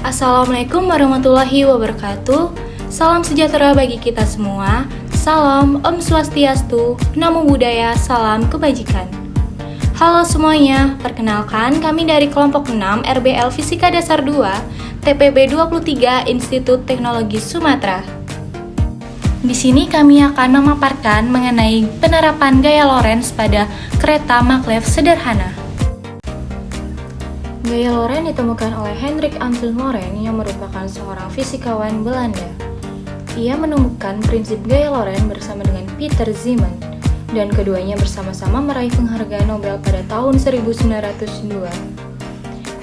Assalamualaikum warahmatullahi wabarakatuh. Salam sejahtera bagi kita semua. Salam Om Swastiastu, Namo Buddhaya, salam kebajikan. Halo semuanya, perkenalkan kami dari kelompok 6 RBL Fisika Dasar 2, TPB 23 Institut Teknologi Sumatera. Di sini kami akan memaparkan mengenai penerapan gaya Lorentz pada kereta maglev sederhana. Gaya Lorentz ditemukan oleh Hendrik Antoon Lorentz yang merupakan seorang fisikawan Belanda. Ia menemukan prinsip gaya Lorentz bersama dengan Peter Zeeman, dan keduanya bersama-sama meraih penghargaan Nobel pada tahun 1902.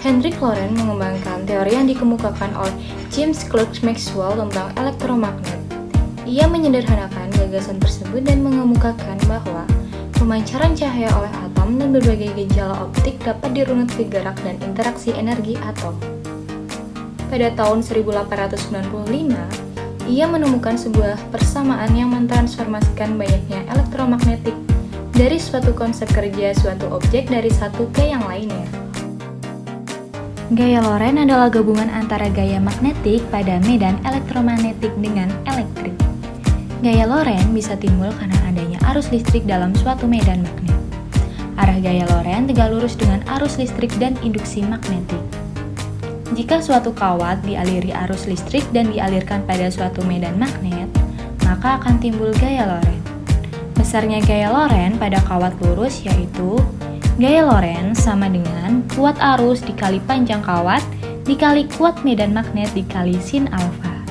Hendrik Lorentz mengembangkan teori yang dikemukakan oleh James Clerk Maxwell tentang elektromagnet. Ia menyederhanakan gagasan tersebut dan mengemukakan bahwa pemancaran cahaya oleh atom dan berbagai gejala optik dapat dirunut ke gerak dan interaksi energi atom. Pada tahun 1895, ia menemukan sebuah persamaan yang mentransformasikan banyaknya elektromagnetik dari suatu konsep kerja suatu objek dari satu ke yang lainnya. Gaya Lorentz adalah gabungan antara gaya magnetik pada medan elektromagnetik dengan elektrik. Gaya Lorentz bisa timbul karena adanya arus listrik dalam suatu medan magnet. Arah gaya Lorentz tegak lurus dengan arus listrik dan induksi magnetik. Jika suatu kawat dialiri arus listrik dan dialirkan pada suatu medan magnet, maka akan timbul gaya Lorentz. Besarnya gaya Lorentz pada kawat lurus yaitu gaya Lorentz sama dengan kuat arus dikali panjang kawat dikali kuat medan magnet dikali sin alfa.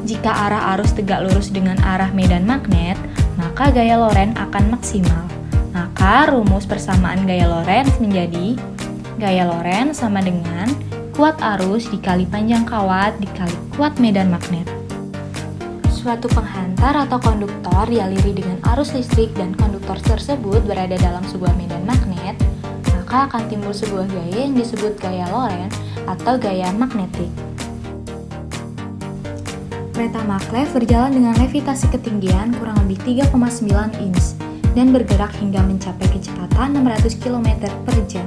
Jika arah arus tegak lurus dengan arah medan magnet, maka gaya Lorentz akan maksimal. Maka rumus persamaan gaya Lorentz menjadi gaya Lorentz sama dengan kuat arus dikali panjang kawat dikali kuat medan magnet. Suatu penghantar atau konduktor dialiri dengan arus listrik dan konduktor tersebut berada dalam sebuah medan magnet, maka akan timbul sebuah gaya yang disebut gaya Lorentz atau gaya magnetik. Kereta maglev berjalan dengan levitasi ketinggian kurang lebih 3,9 inch dan bergerak hingga mencapai kecepatan 600 km per jam.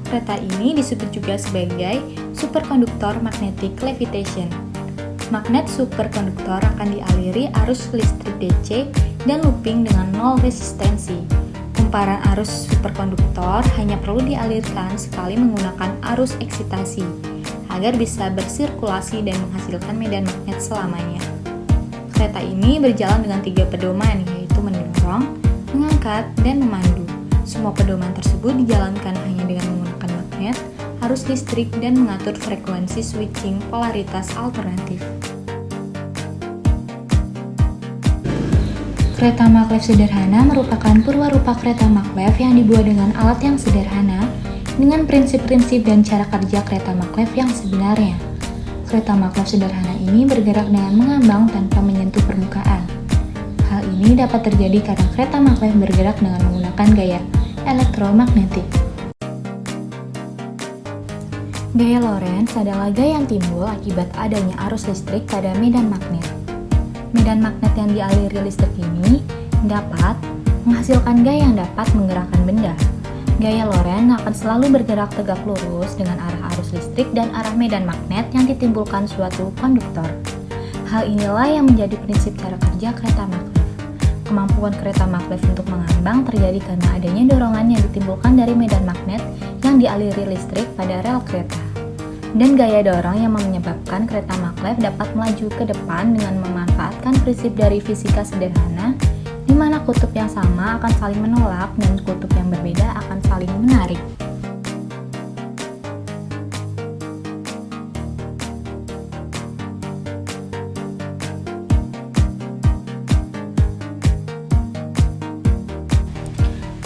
Kereta ini disebut juga sebagai superkonduktor magnetic levitation. Magnet superkonduktor akan dialiri arus listrik DC dan looping dengan nol resistensi. Kumparan arus superkonduktor hanya perlu dialirkan sekali menggunakan arus eksitasi agar bisa bersirkulasi dan menghasilkan medan magnet selamanya. Kereta ini berjalan dengan 3 pedoman, yaitu mendorong, mengangkat, dan memandu. Semua pedoman tersebut dijalankan hanya dengan menggunakan magnet, arus listrik, dan mengatur frekuensi switching polaritas alternatif. Kereta maglev sederhana merupakan purwarupa kereta maglev yang dibuat dengan alat yang sederhana, dengan prinsip-prinsip dan cara kerja kereta maglev yang sebenarnya. Kereta maglev sederhana ini bergerak dengan mengambang tanpa menyentuh permukaan. Hal ini dapat terjadi karena kereta maglev bergerak dengan menggunakan gaya elektromagnetik. Gaya Lorentz adalah gaya yang timbul akibat adanya arus listrik pada medan magnet. Medan magnet yang dialiri listrik ini dapat menghasilkan gaya yang dapat menggerakkan benda. Gaya Lorentz akan selalu bergerak tegak lurus dengan arah arus listrik dan arah medan magnet yang ditimbulkan suatu konduktor. Hal inilah yang menjadi prinsip cara kerja kereta maglev. Kemampuan kereta maglev untuk mengambang terjadi karena adanya dorongan yang ditimbulkan dari medan magnet yang dialiri listrik pada rel kereta. Dan gaya dorong yang menyebabkan kereta maglev dapat melaju ke depan dengan memanfaatkan prinsip dari fisika sederhana, di mana kutub yang sama akan saling menolak dan kutub yang berbeda akan saling menarik.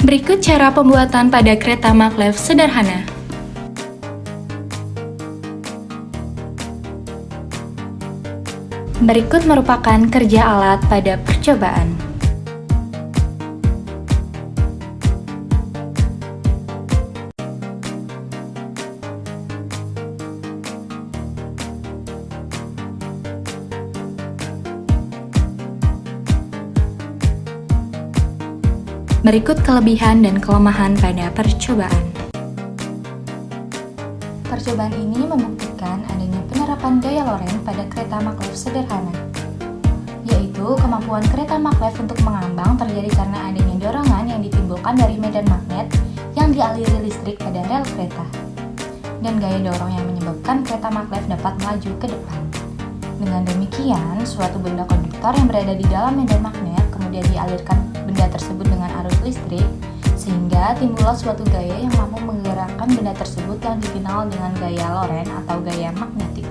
Berikut cara pembuatan pada kereta maglev sederhana. Berikut merupakan kerja alat pada percobaan. Berikut kelebihan dan kelemahan pada percobaan. Percobaan ini membuktikan penerapan gaya Lorentz pada kereta maglev sederhana, yaitu kemampuan kereta maglev untuk mengambang terjadi karena adanya dorongan yang ditimbulkan dari medan magnet yang dialiri listrik pada rel kereta, dan gaya dorong yang menyebabkan kereta maglev dapat melaju ke depan. Dengan demikian, suatu benda konduktor yang berada di dalam medan magnet kemudian dialirkan benda tersebut dengan arus listrik, sehingga timbullah suatu gaya yang mampu menggerakkan benda tersebut yang dikenal dengan gaya Lorentz atau gaya magnetik.